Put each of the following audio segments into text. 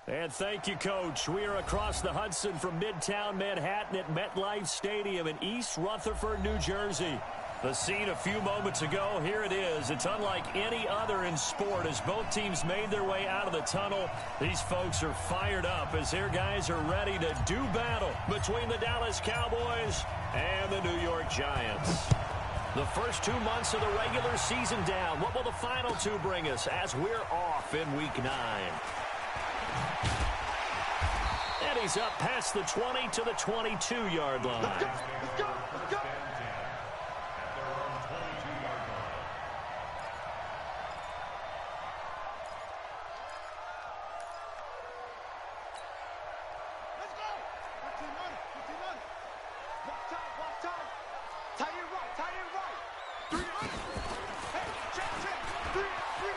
And thank you, Coach. We are across the Hudson from Midtown Manhattan at MetLife Stadium in East Rutherford, New Jersey. The scene a few moments ago, here it is. It's unlike any other in sport as both teams made their way out of the tunnel. These folks are fired up as their guys are ready to do battle between the Dallas Cowboys and the New York Giants. The first 2 months of the regular season down. What will the final two bring us as we're off in Week 9? And he's up past the 20 to the 22-yard line. Let's go, let's go, let's go.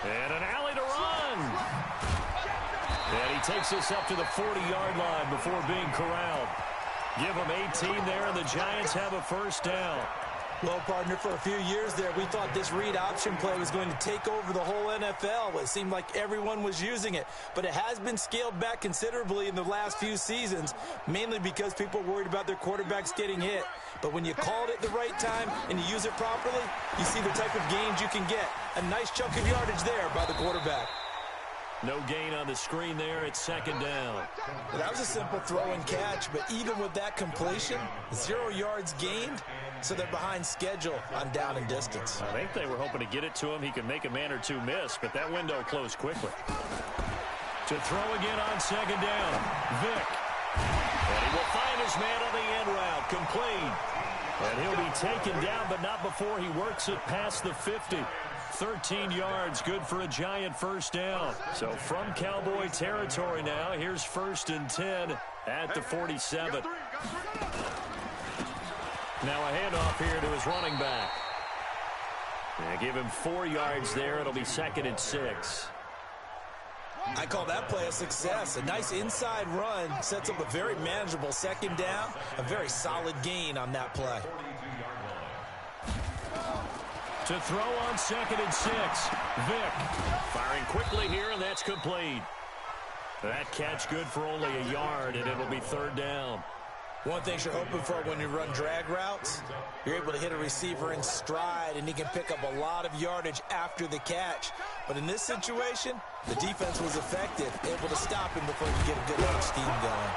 And an alley to run. And he takes us up to the 40-yard line before being corralled. Give them 18 there, and the Giants have a first down. Well, partner, for a few years there, we thought this read option play was going to take over the whole NFL. It seemed like everyone was using it, but it has been scaled back considerably in the last few seasons, mainly because people are worried about their quarterbacks getting hit. But when you call it at the right time and you use it properly, you see the type of gains you can get. A nice chunk of yardage there by the quarterback. No gain on the screen there. It's second down. Well, that was a simple throw and catch, but even with that completion, 0 yards gained, so they're behind schedule on down and distance. I think they were hoping to get it to him. He could make a man or two miss, but that window closed quickly. To throw again on second down. Vick. And he will find his man on the end route. Complete. And he'll be taken down, but not before he works it past the 50. 13 yards, good for a Giant first down. So from Cowboy territory now, here's 1st and 10 at the 47. Now a handoff here to his running back. And give him 4 yards there. It'll be 2nd and 6. I call that play a success. A nice inside run sets up a very manageable second down. A very solid gain on that play. To throw on 2nd and 6. Vick firing quickly here, and that's complete. That catch good for only a yard, and it'll be 3rd down. One thing you're hoping for when you run drag routes, you're able to hit a receiver in stride, and he can pick up a lot of yardage after the catch. But in this situation, the defense was effective, able to stop him before he could get a good little scheme going.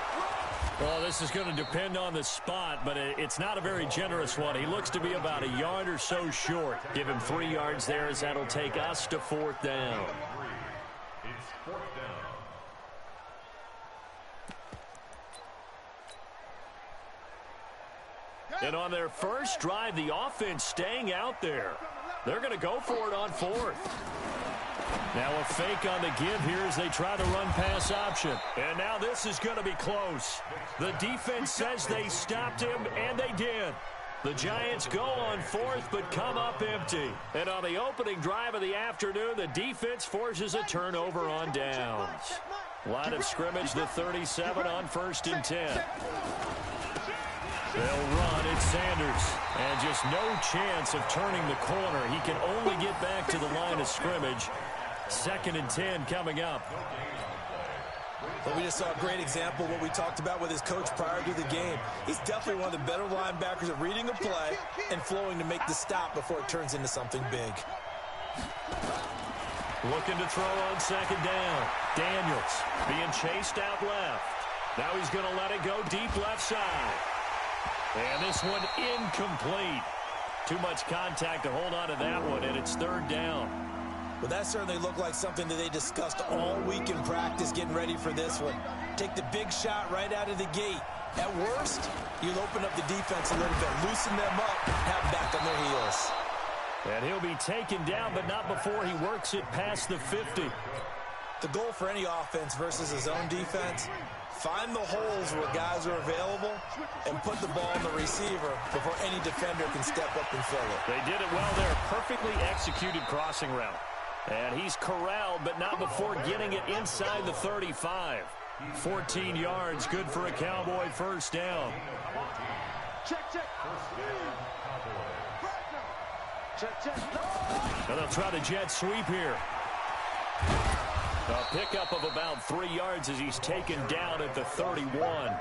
Well, this is going to depend on the spot, but it's not a very generous one. He looks to be about a yard or so short. Give him 3 yards there, as that'll take us to 4th down. And on their first drive, the offense staying out there. They're going to go for it on 4th. Now a fake on the give here as they try to run pass option. And now this is going to be close. The defense says they stopped him, and they did. The Giants go on 4th, but come up empty. And on the opening drive of the afternoon, the defense forces a turnover on downs. Line of scrimmage, the 37 on 1st and 10. They'll run. It's Sanders. And just no chance of turning the corner. He can only get back to the line of scrimmage. 2nd and 10 coming up. Well, we just saw a great example of what we talked about with his coach prior to the game. He's definitely one of the better linebackers at reading a play and flowing to make the stop before it turns into something big. Looking to throw on 2nd down. Daniels being chased out left. Now he's going to let it go deep left side. And this one incomplete. Too much contact to hold on to that one, and it's 3rd down. Well, that certainly looked like something that they discussed all week in practice getting ready for this one. Take the big shot right out of the gate. At worst, you'll open up the defense a little bit, loosen them up, have them back on their heels. And he'll be taken down, but not before he works it past the 50. The goal for any offense versus his own defense, find the holes where guys are available and put the ball on the receiver before any defender can step up and fill it. They did it well there. Perfectly executed crossing route. And he's corralled, but not before getting it inside the 35. 14 yards, good for a Cowboy first down. Check. And they'll try the jet sweep here. A pickup of about 3 yards as he's taken down at the 31.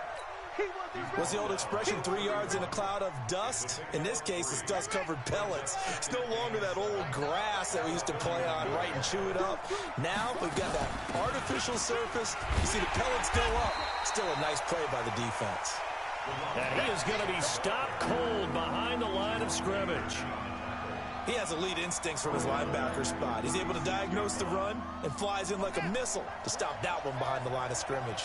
What's the old expression, 3 yards in a cloud of dust? In this case, it's dust-covered pellets. It's no longer that old grass that we used to play on, right, and chew it up. Now we've got that artificial surface. You see the pellets go up. Still a nice play by the defense. And he is going to be stopped cold behind the line of scrimmage. He has elite instincts from his linebacker spot. He's able to diagnose the run and flies in like a missile to stop that one behind the line of scrimmage.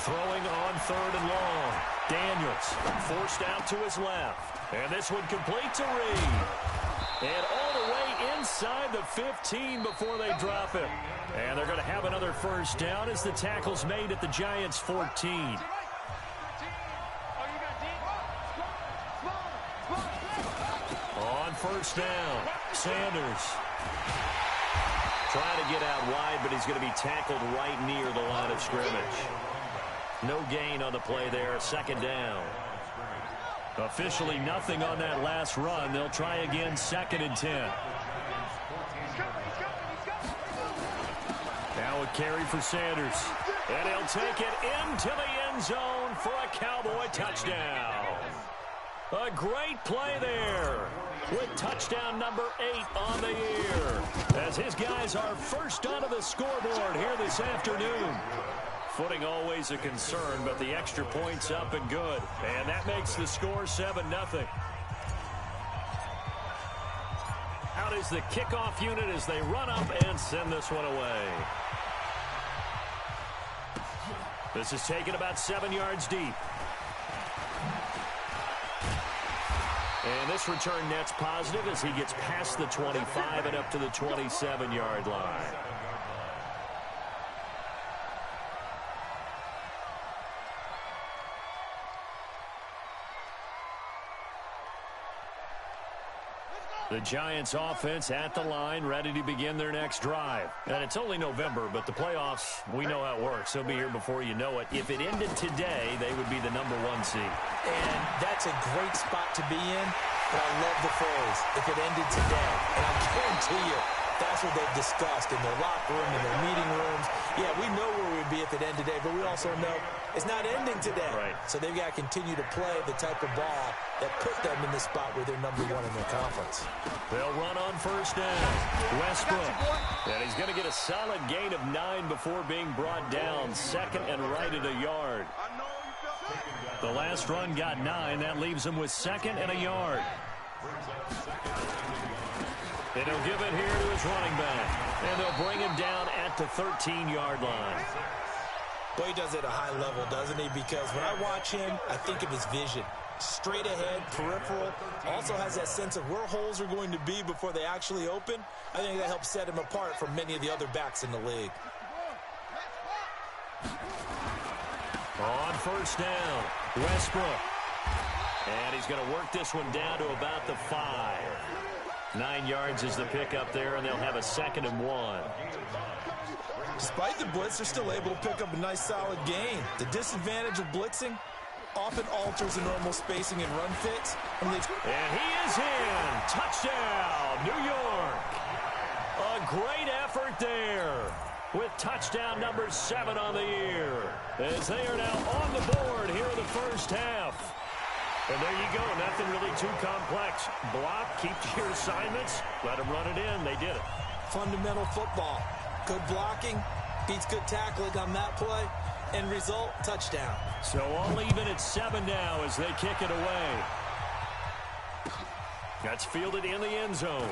Throwing on 3rd and long. Daniels forced out to his left. And this one complete to Reed. And all the way inside the 15 before they drop it. And they're going to have another first down as the tackle's made at the Giants' 14. On first down, Sanders trying to get out wide, but he's going to be tackled right near the line of scrimmage. No gain on the play there, 2nd down. Officially nothing on that last run. They'll try again, 2nd and 10. Now a carry for Sanders. And he'll take it into the end zone for a Cowboy touchdown. A great play there with touchdown number 8 on the year. As his guys are first onto the scoreboard here this afternoon. Footing always a concern, but the extra point's up and good. And that makes the score 7-0. Out is the kickoff unit as they run up and send this one away. This is taken about 7 yards deep. And this return net's positive as he gets past the 25 and up to the 27-yard line. The Giants offense at the line, ready to begin their next drive. And it's only November, but the playoffs, we know how it works. They'll be here before you know it. If it ended today, they would be the number 1 seed. And that's a great spot to be in, but I love the phrase, if it ended today. And I guarantee you, that's what they've discussed in their locker room, in their meeting rooms. Yeah, we know where we'd be if it ended today, but we also know it's not ending today. Right. So they've got to continue to play the type of ball that put them in the spot where they're number 1 in their conference. They'll run on first down. Westbrook. And he's going to get a solid gain of 9 before being brought down. 2nd and right at a yard. The last run got 9. That leaves him with 2nd and a yard. And he'll give it here to his running back. And they'll bring him down at the 13-yard line. Well, he does it at a high level, doesn't he? Because when I watch him, I think of his vision. Straight ahead, peripheral. Also has that sense of where holes are going to be before they actually open. I think that helps set him apart from many of the other backs in the league. On first down, Westbrook. And he's going to work this one down to about the 5. 9 yards is the pickup there, and they'll have a 2nd and 1. Despite the blitz, they're still able to pick up a nice, solid gain. The disadvantage of blitzing often alters the normal spacing and run fits. And he is in. Touchdown, New York. A great effort there with touchdown number 7 on the year. As they are now on the board here in the first half. And there you go, nothing really too complex. Block, keep to your assignments, let them run it in. They did it. Fundamental football. Good blocking, beats good tackling on that play. End result, touchdown. So all even at 7 now as they kick it away. That's fielded in the end zone.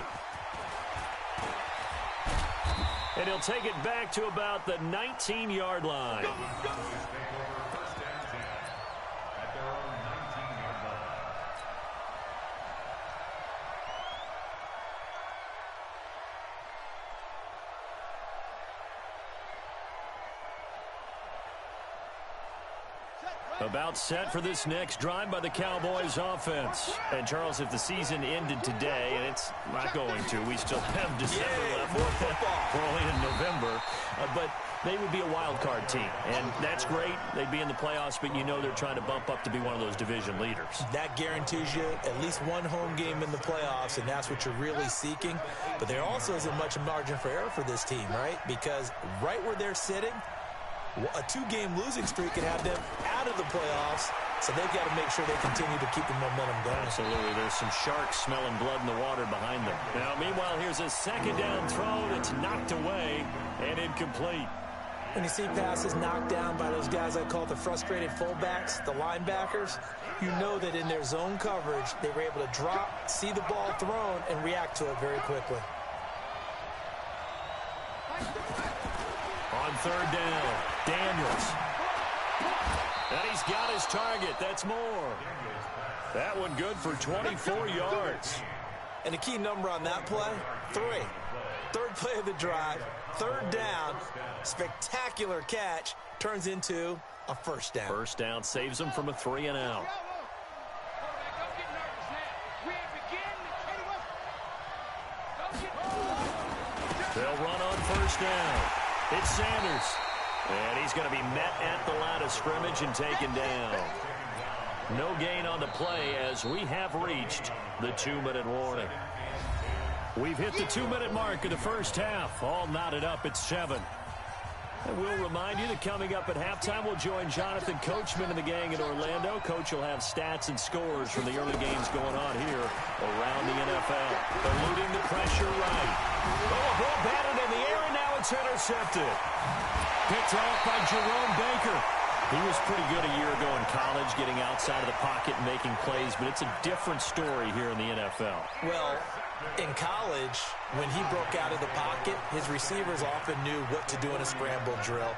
And he'll take it back to about the 19-yard line. About set for this next drive by the Cowboys offense. And, Charles, if the season ended today, and it's not going to, we still have December left. More football. We're only in November. But they would be a wild card team, and that's great. They'd be in the playoffs, but you know they're trying to bump up to be one of those division leaders. That guarantees you at least one home game in the playoffs, and that's what you're really seeking. But there also isn't much margin for error for this team, right? Because right where they're sitting, a 2-game losing streak could have them out of the playoffs, so they've got to make sure they continue to keep the momentum going. Absolutely. There's some sharks smelling blood in the water behind them. Now, meanwhile, here's a second down throw that's knocked away and incomplete. When you see passes knocked down by those guys I call the frustrated fullbacks, the linebackers, you know that in their zone coverage, they were able to drop, see the ball thrown, and react to it very quickly. On third down, Daniels. And he's got his target. That's more. That one good for 24 yards. And the key number on that play, 3. Third play of the drive, third down, spectacular catch, turns into a first down. First down saves them from a 3-and-out. They'll run on first down. It's Sanders. And he's going to be met at the line of scrimmage and taken down. No gain on the play as we have reached the 2-minute warning. We've hit the 2-minute mark of the first half. All knotted up at 7. And we'll remind you that coming up at halftime, we'll join Jonathan Coachman and the gang in Orlando. Coach will have stats and scores from the early games going on here around the NFL. Eluding the pressure right. Oh, a ball batted in the air, and now it's intercepted. Picked off by Jerome Baker. He was pretty good a year ago in college, getting outside of the pocket and making plays, but it's a different story here in the NFL. Well, in college, when he broke out of the pocket, his receivers often knew what to do in a scramble drill,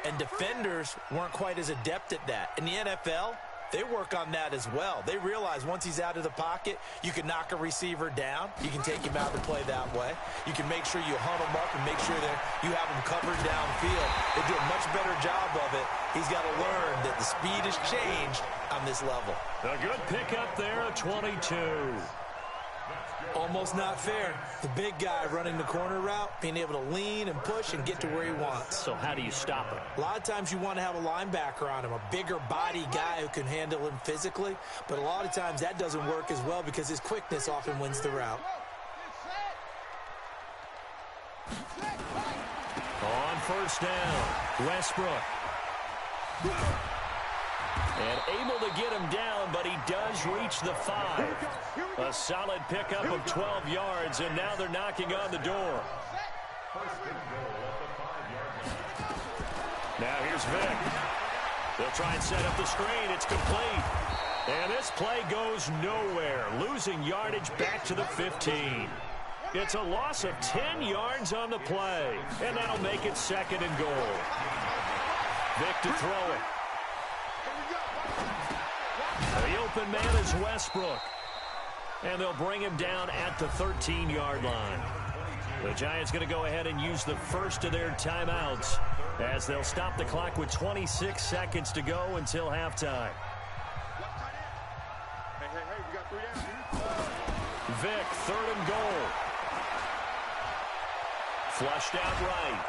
and defenders weren't quite as adept at that. In the NFL, they work on that as well. They realize once he's out of the pocket, you can knock a receiver down. You can take him out of the play that way. You can make sure you hunt him up and make sure that you have him covered downfield. They do a much better job of it. He's got to learn that the speed has changed on this level. A good pickup there at 22. Almost not fair. The big guy running the corner route, being able to lean and push and get to where he wants. So how do you stop him? A lot of times you want to have a linebacker on him, a bigger body guy who can handle him physically. But a lot of times that doesn't work as well because his quickness often wins the route. On first down, Westbrook. And able to get him down, but he does reach the 5. A solid pickup of 12 yards, and now they're knocking on the door. Now here's Vick. They'll try and set up the screen. It's complete. And this play goes nowhere, losing yardage back to the 15. It's a loss of 10 yards on the play, and that'll make it 2nd and goal. Vick to throw it. The open man is Westbrook. And they'll bring him down at the 13-yard line. The Giants going to go ahead and use the first of their timeouts as they'll stop the clock with 26 seconds to go until halftime. We got 3 down. Vick, 3rd and goal. Flushed out right.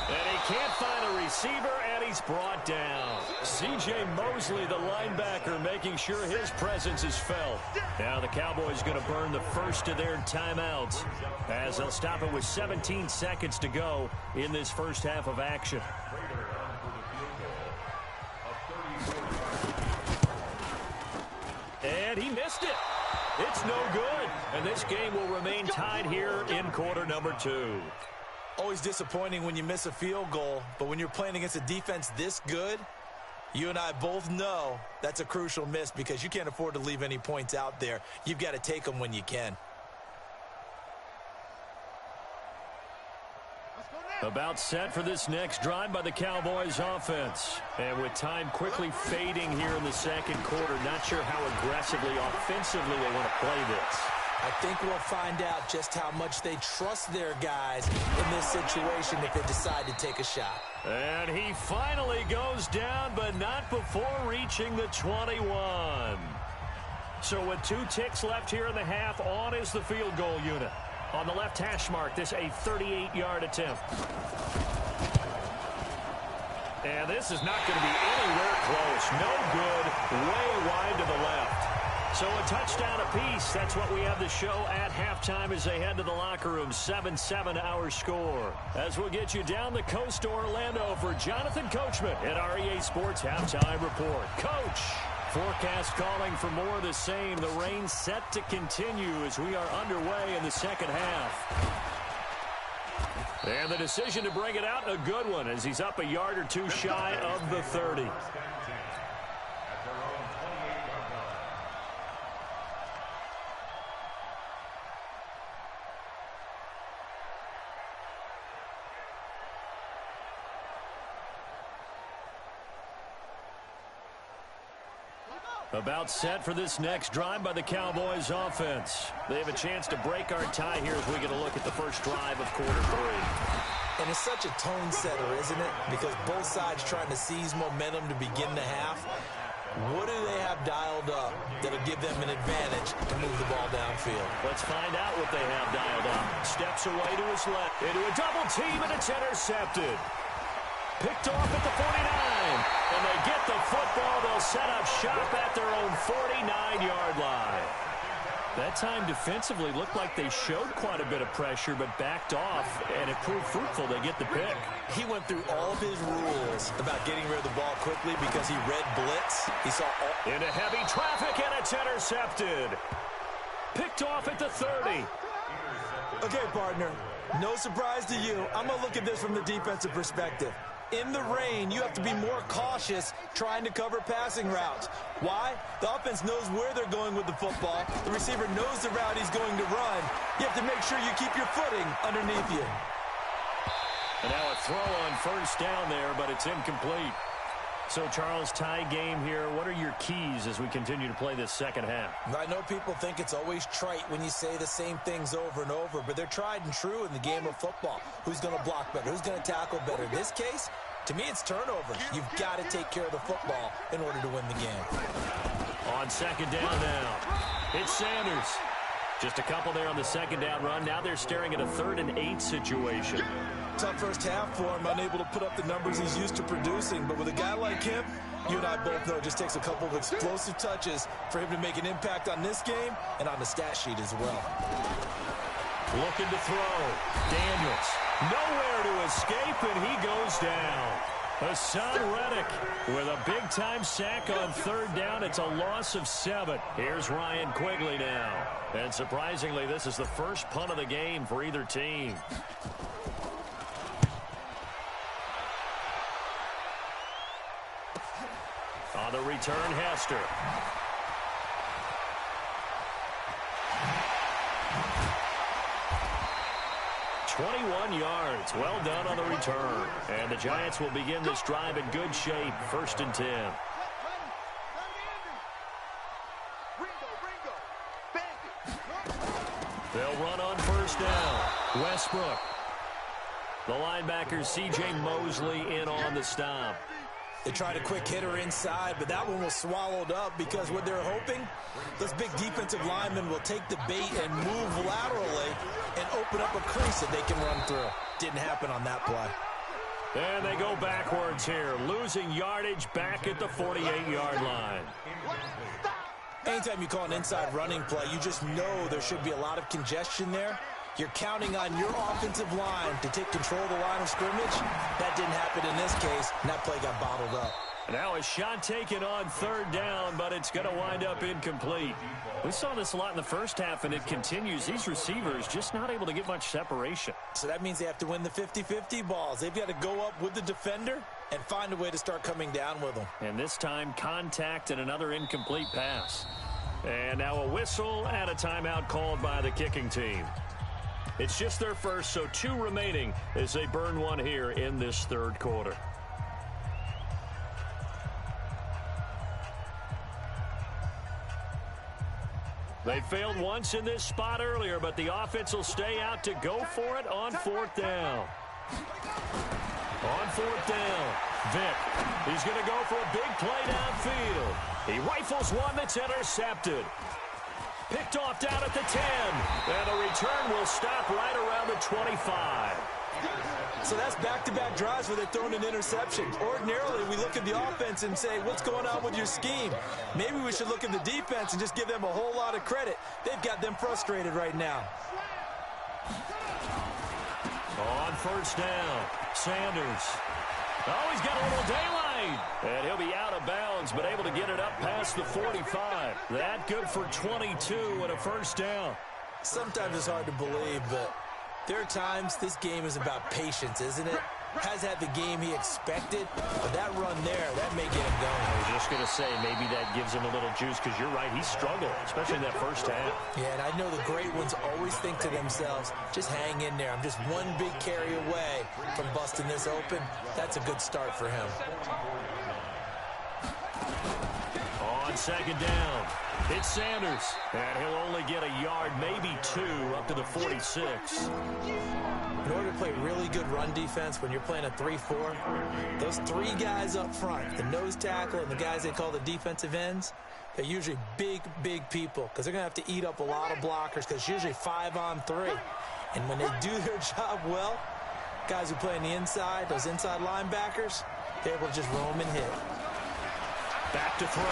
And he can't find a receiver, and he's brought down. C.J. Mosley, the linebacker, making sure his presence is felt. Now the Cowboys going to burn the first of their timeouts as they'll stop it with 17 seconds to go in this first half of action. And he missed it. It's no good. And this game will remain tied here in quarter number 2. Always disappointing when you miss a field goal, but when you're playing against a defense this good, you and I both know that's a crucial miss because you can't afford to leave any points out there. You've got to take them when you can. About set for this next drive by the Cowboys offense. And with time quickly fading here in the second quarter, not sure how aggressively, offensively they want to play this. I think we'll find out just how much they trust their guys in this situation if they decide to take a shot. And he finally goes down, but not before reaching the 21. So with 2 ticks left here in the half, on is the field goal unit. On the left hash mark, this a 38-yard attempt. And this is not going to be anywhere close. No good, way wide to the left. So a touchdown apiece. That's what we have to show at halftime as they head to the locker room. 7-7 our score. As we'll get you down the coast to Orlando for Jonathan Coachman at REA Sports Halftime Report. Coach, forecast calling for more of the same. The rain set to continue as we are underway in the second half. And the decision to bring it out, a good one, as he's up a yard or 2 shy of the 30. About set for this next drive by the Cowboys offense. They have a chance to break our tie here as we get a look at the first drive of quarter 3. And it's such a tone setter, isn't it? Because both sides trying to seize momentum to begin the half. What do they have dialed up that'll give them an advantage to move the ball downfield? Let's find out what they have dialed up. Steps away to his left. Into a double team, and it's intercepted. Picked off at the 49. And they get the football. They'll set up shop at their own 49-yard line. That time defensively looked like they showed quite a bit of pressure, but backed off, and it proved fruitful. They get the pick. He went through all of his rules about getting rid of the ball quickly because he read blitz. He saw all... Into heavy traffic, and it's intercepted. Picked off at the 30. Okay, partner, no surprise to you. I'm going to look at this from the defensive perspective. In the rain, you have to be more cautious trying to cover passing routes. Why? The offense knows where they're going with the football. The receiver knows the route he's going to run. You have to make sure you keep your footing underneath you. And now a throw on first down there, but it's incomplete. So, Charles, tie game here. What are your keys as we continue to play this second half? I know people think it's always trite when you say the same things over and over, but they're tried and true in the game of football. Who's going to block better? Who's going to tackle better? In this case, to me, it's turnovers. You've got to take care of the football in order to win the game. On second down now, it's Sanders. Just a couple there on the second down run. Now they're staring at a 3rd and 8 situation. Tough first half for him, unable to put up the numbers he's used to producing. But with a guy like him, you and I both know it just takes a couple of explosive touches for him to make an impact on this game and on the stat sheet as well. Looking to throw. Daniels. Nowhere to escape, and he goes down. Hassan Reddick with a big-time sack on 3rd down. It's a loss of 7. Here's Ryan Quigley now. And surprisingly, this is the first punt of the game for either team. On the return, Hester. .21 yards. Well done on the return. And the Giants will begin this drive in good shape. 1st and 10. They'll run on first down. Westbrook. The linebacker, C.J. Mosley, in on the stop. They tried a quick hitter inside, but that one was swallowed up because what they're hoping, this big defensive lineman will take the bait and move laterally and open up a crease that they can run through. Didn't happen on that play. And they go backwards here, losing yardage back at the 48-yard line. Anytime you call an inside running play, you just know there should be a lot of congestion there. You're counting on your offensive line to take control of the line of scrimmage. That didn't happen in this case, and that play got bottled up. Now a shot taken on 3rd down, but it's going to wind up incomplete. We saw this a lot in the first half, and it continues. These receivers just not able to get much separation. So that means they have to win the 50-50 balls. They've got to go up with the defender and find a way to start coming down with them. And this time, contact and another incomplete pass. And now a whistle and a timeout called by the kicking team. It's just their first, so 2 remaining as they burn one here in this 3rd quarter. They failed once in this spot earlier, but the offense will stay out to go for it on fourth down. On fourth down, Vick. He's going to go for a big play downfield. He rifles one that's intercepted. Picked off down at the 10. And the return will stop right around the 25. So that's back-to-back drives where they're throwing an interception. Ordinarily, we look at the offense and say, what's going on with your scheme? Maybe we should look at the defense and just give them a whole lot of credit. They've got them frustrated right now. On first down, Sanders. Oh, he's got a little daylight. And he'll be out of bounds, but able to get it up past the 45. That good for 22 and a first down. Sometimes it's hard to believe, but there are times this game is about patience, isn't it? Has had the game he expected, but that run there, that may get him going. I was just going to say, maybe that gives him a little juice, because you're right, he struggled, especially in that first half. Yeah, and I know the great ones always think to themselves, just hang in there. I'm just one big carry away from busting this open. That's a good start for him. On second down, it's Sanders, and he'll only get a yard, maybe two, up to the 46. In order to play really good run defense when you're playing a 3-4, those three guys up front, the nose tackle and the guys they call the defensive ends, they're usually big, big people because they're going to have to eat up a lot of blockers because it's usually 5-on-3. And when they do their job well, guys who play on the inside, those inside linebackers, they're able to just roam and hit. Back to throw.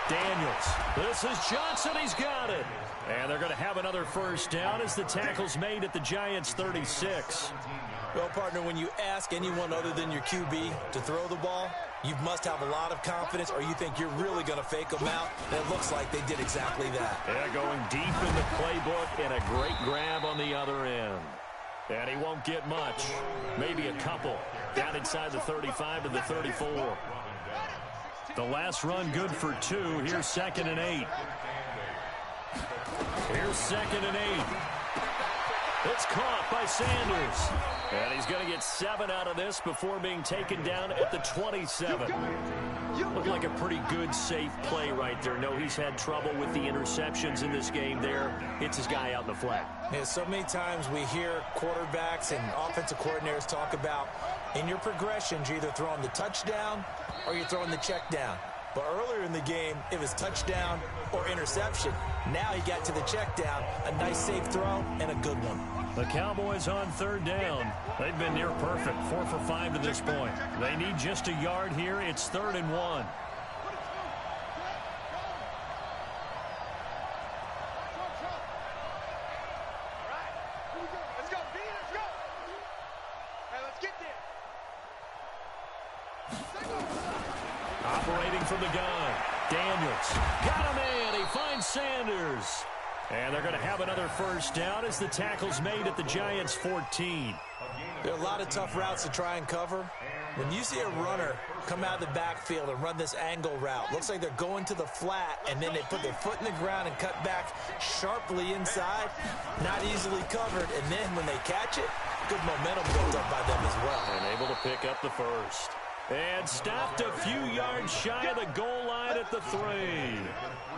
Daniels. This is Johnson. He's got it. And they're going to have another first down as the tackle's made at the Giants' 36. Well, partner, when you ask anyone other than your QB to throw the ball, you must have a lot of confidence or you think you're really going to fake them out. And it looks like they did exactly that. Yeah, going deep in the playbook and a great grab on the other end. And he won't get much. Maybe a couple. Down inside the 35 to the 34. The last run good for 2. Here's 2nd and 8. Here's 2nd and 8. It's caught by Sanders. And he's going to get 7 out of this before being taken down at the 27. Looked like a pretty good, safe play right there. No, he's had trouble with the interceptions in this game there. Hits his guy out in the flat. Yeah, so many times we hear quarterbacks and offensive coordinators talk about in your progressions, you're either throwing the touchdown or you're throwing the check down. But earlier in the game, it was touchdown or interception. Now he got to the check down, a nice safe throw, and a good one. The Cowboys on third down. They've been near perfect, 4 for 5 to this point. They need just a yard here. It's 3rd and 1. Operating from the gun, Daniels. Got him in. He finds Sanders. And they're going to have another first down as the tackle's made at the Giants' 14. There are a lot of tough routes to try and cover. When you see a runner come out of the backfield and run this angle route, looks like they're going to the flat, and then they put their foot in the ground and cut back sharply inside, not easily covered. And then when they catch it, good momentum built up by them as well. And able to pick up the first. And stopped a few yards shy of the goal line at the 3.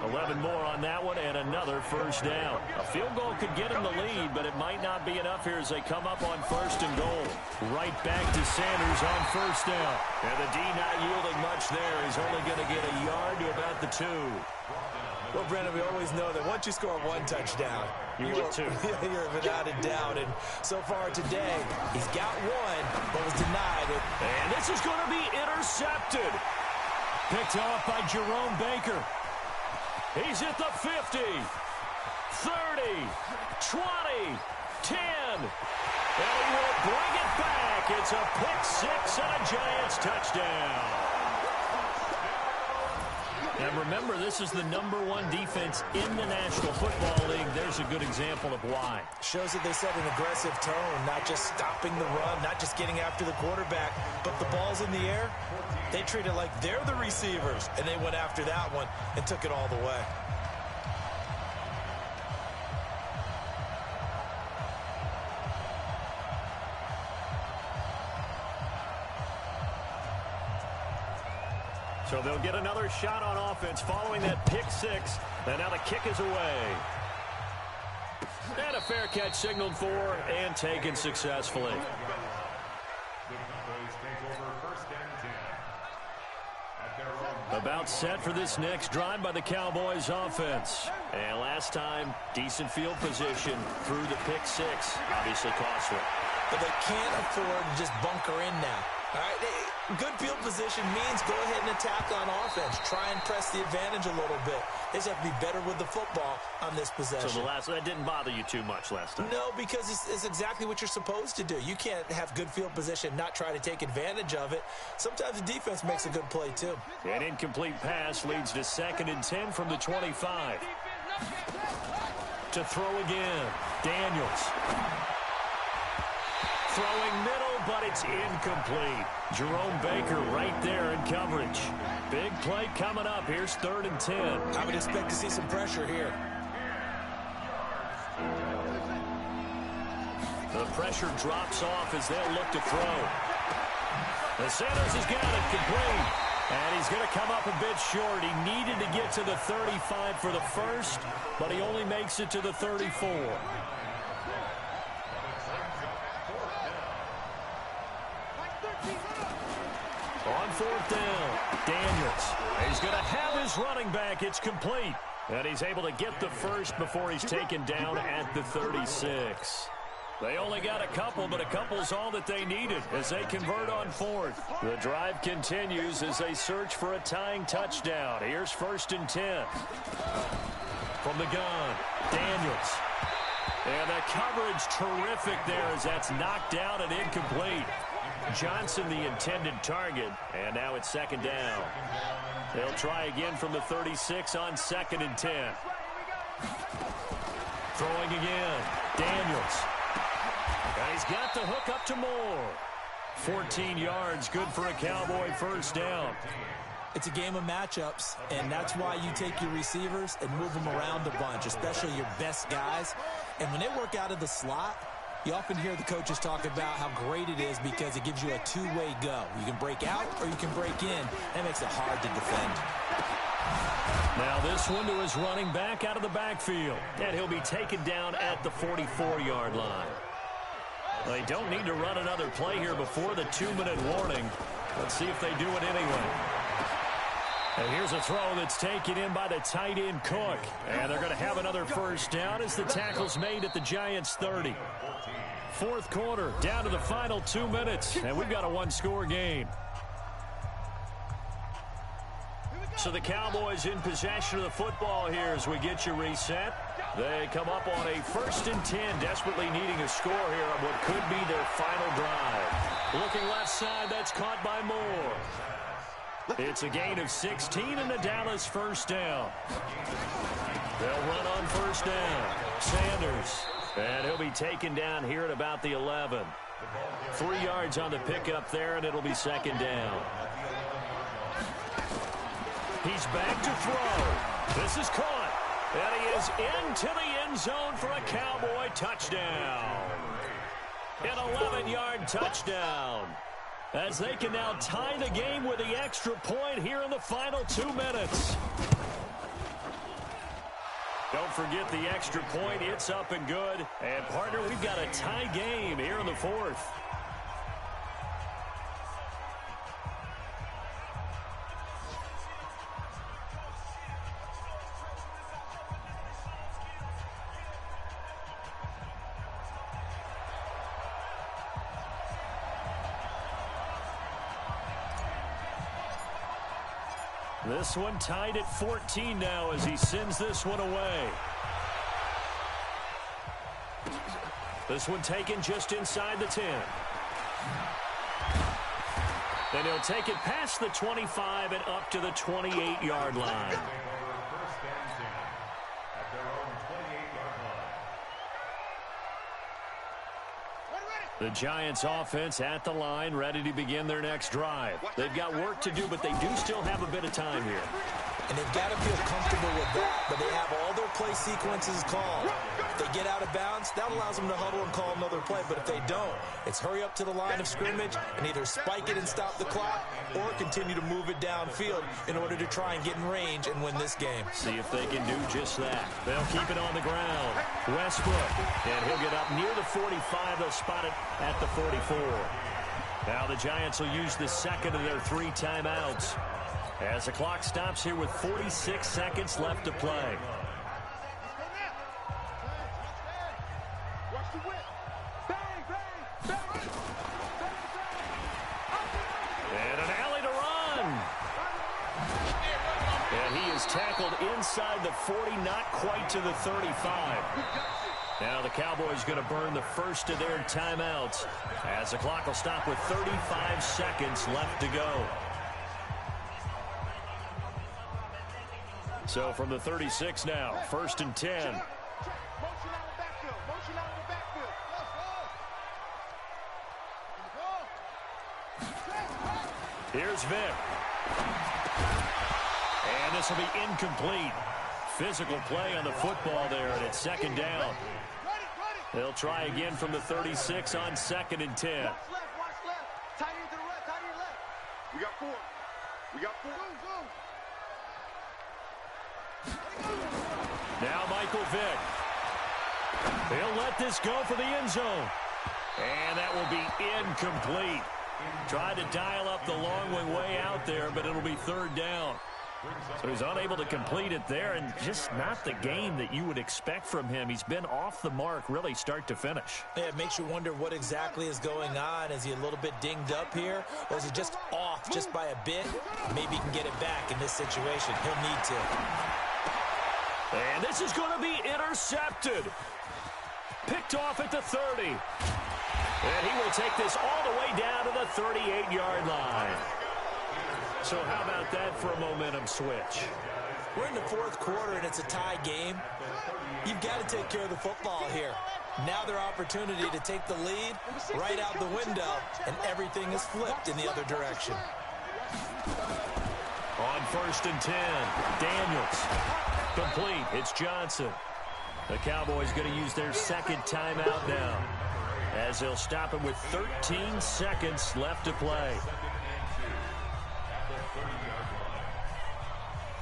11 more on that one and another first down. A field goal could get him the lead, but it might not be enough here as they come up on 1st and goal. Right back to Sanders on first down. And the D not yielding much there. He's only going to get a yard to about the 2. Well, Brendan, we always know that once you score one touchdown, you get 2. You're without a doubt. And so far today, he's got one, but was denied. And this is going to be intercepted. Picked off by Jerome Baker. He's at the 50, 30, 20, 10. And he will bring it back. It's a pick 6 and a Giants touchdown. And remember, this is the #1 defense in the National Football League. There's a good example of why. Shows that they set an aggressive tone, not just stopping the run, not just getting after the quarterback, but the ball's in the air. They treat it like they're the receivers, and they went after that one and took it all the way. So they'll get another shot on offense following that pick six. And now the kick is away. And a fair catch signaled for and taken successfully. About set for this next drive by the Cowboys offense. And last time, decent field position through the pick six. Obviously costly. But they can't afford to just bunker in now. All right, good field position means go ahead and attack on offense. Try and press the advantage a little bit. They just have to be better with the football on this possession. So that didn't bother you too much last time? No, because it's exactly what you're supposed to do. You can't have good field position, not try to take advantage of it. Sometimes the defense makes a good play, too. An incomplete pass leads to 2nd and 10 from the 25. To throw again, Daniels. Throwing middle, but it's incomplete. Jerome Baker right there in coverage. Big play coming up. Here's 3rd and 10. I would expect to see some pressure here. The pressure drops off as they'll look to throw. The Sanders has got it complete. And he's going to come up a bit short. He needed to get to the 35 for the first, but he only makes it to the 34. On 4th down, Daniels. He's going to have his running back. It's complete. And he's able to get the first before he's taken down at the 36. They only got a couple, but a couple's all that they needed as they convert on 4th. The drive continues as they search for a tying touchdown. Here's 1st and 10. From the gun, Daniels. And the coverage terrific there as that's knocked down and incomplete. Johnson the intended target, and now it's 2nd down. They'll try again from the 36 on 2nd and 10. Throwing again, Daniels. And he's got the hook up to Moore. 14 yards, good for a Cowboy 1st down. It's a game of matchups, and that's why you take your receivers and move them around a bunch, especially your best guys. And when they work out of the slot, you often hear the coaches talk about how great it is because it gives you a two-way go. You can break out or you can break in. That makes it hard to defend. Now this one to his running back out of the backfield. And he'll be taken down at the 44-yard line. They don't need to run another play here before the 2-minute warning. Let's see if they do it anyway. And here's a throw that's taken in by the tight end Cook. And they're going to have another 1st down as the tackle's made at the Giants' 30. 4th quarter, down to the final 2 minutes, and we've got a one-score game. So the Cowboys in possession of the football here as we get you reset. They come up on a 1st and 10, desperately needing a score here on what could be their final drive. Looking left side, that's caught by Moore. It's a gain of 16 and a Dallas 1st down. They'll run on 1st down. Sanders. And he'll be taken down here at about the 11. 3 yards on the pickup there, and it'll be 2nd down. He's back to throw. This is caught. And he is into the end zone for a Cowboy touchdown. An 11-yard touchdown. As they can now tie the game with the extra point here in the final 2 minutes. Don't forget the extra point. It's up and good. And, partner, we've got a tie game here in the 4th. This one tied at 14 now as he sends this one away. This one taken just inside the 10. Then he'll take it past the 25 and up to the 28-yard line. The Giants offense at the line, ready to begin their next drive. They've got work to do, but they do still have a bit of time here. And they've got to feel comfortable with that, but they have all their plays sequence is called. If they get out of bounds, that allows them to huddle and call another play. But if they don't, it's hurry up to the line of scrimmage and either spike it and stop the clock or continue to move it downfield in order to try and get in range and win this game. See if they can do just that. They'll keep it on the ground. Westbrook, and he'll get up near the 45. They'll spot it at the 44. Now the Giants will use the second of their 3 timeouts as the clock stops here with 46 seconds left to play. And an alley to run. And he is tackled inside the 40, not quite to the 35. Now the Cowboys going to burn the first of their timeouts as the clock will stop with 35 seconds left to go. So from the 36 now, 1st and 10. Here's Vick. And this will be incomplete. Physical play on the football there, and it's 2nd down. They'll try again from the 36 on 2nd and 10. Watch left. Tight end to the left. We got 4. Now Michael Vick. He'll let this go for the end zone. And that will be incomplete. Tried to dial up the long way out there, but it'll be 3rd down. So he's unable to complete it there, and just not the game that you would expect from him. He's been off the mark really start to finish. Yeah, it makes you wonder what exactly is going on. Is he a little bit dinged up here, or is he just off just by a bit? Maybe he can get it back in this situation. He'll need to. And this is going to be intercepted. Picked off at the 30. And he will take this all the way down to the 38-yard line. So how about that for a momentum switch? We're in the 4th quarter, and it's a tie game. You've got to take care of the football here. Now their opportunity to take the lead right out the window, and everything is flipped in the other direction. On 1st and 10, Daniels. Complete. It's Johnson. The Cowboys going to use their 2nd timeout now, as they'll stop it with 13 seconds left to play.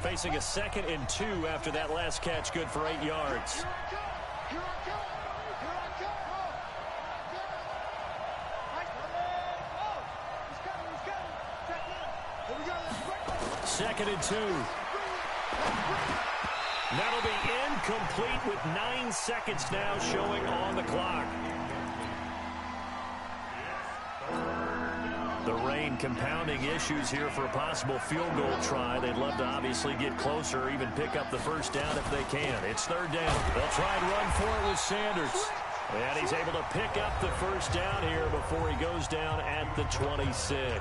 Facing a 2nd and 2 after that last catch, good for 8 yards. 2nd and 2. That'll be incomplete with 9 seconds now showing on the clock. The rain compounding issues here for a possible field goal try. They'd love to obviously get closer or even pick up the 1st down if they can. It's 3rd down. They'll try and run for it with Sanders. And he's able to pick up the 1st down here before he goes down at the 26.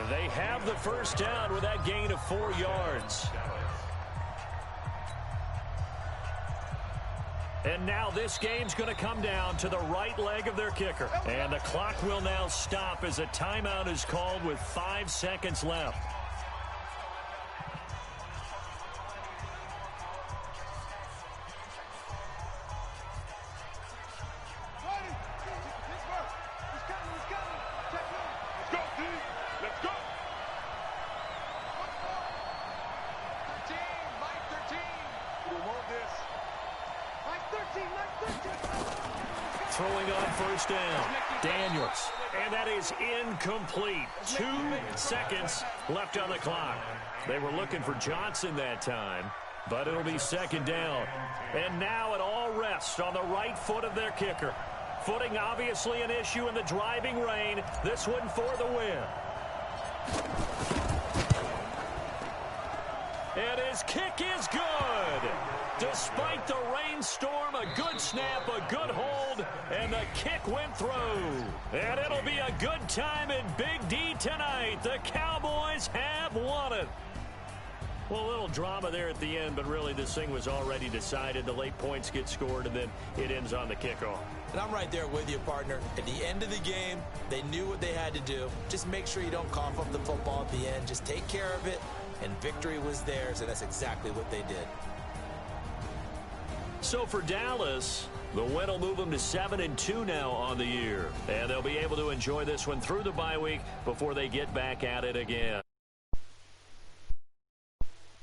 They have the 1st down with that gain of 4 yards. And now this game's going to come down to the right leg of their kicker. And the clock will now stop as a timeout is called with 5 seconds left. Throwing on 1st down, Daniels, and that is incomplete. 2 seconds left on the clock. They were looking for Johnson that time, but it'll be 2nd down. And now it all rests on the right foot of their kicker. Footing obviously an issue in the driving rain. This one for the win. And his kick is good. Despite the rainstorm, a good snap, a good hold, and the kick went through. And it'll be a good time in Big D tonight. The Cowboys have won it. Well, a little drama there at the end, but really this thing was already decided. The late points get scored, and then it ends on the kickoff. And I'm right there with you, partner. At the end of the game, they knew what they had to do. Just make sure you don't cough up the football at the end. Just take care of it, and victory was theirs, and that's exactly what they did. So for Dallas, the win will move them to 7-2 now on the year. And they'll be able to enjoy this one through the bye week before they get back at it again.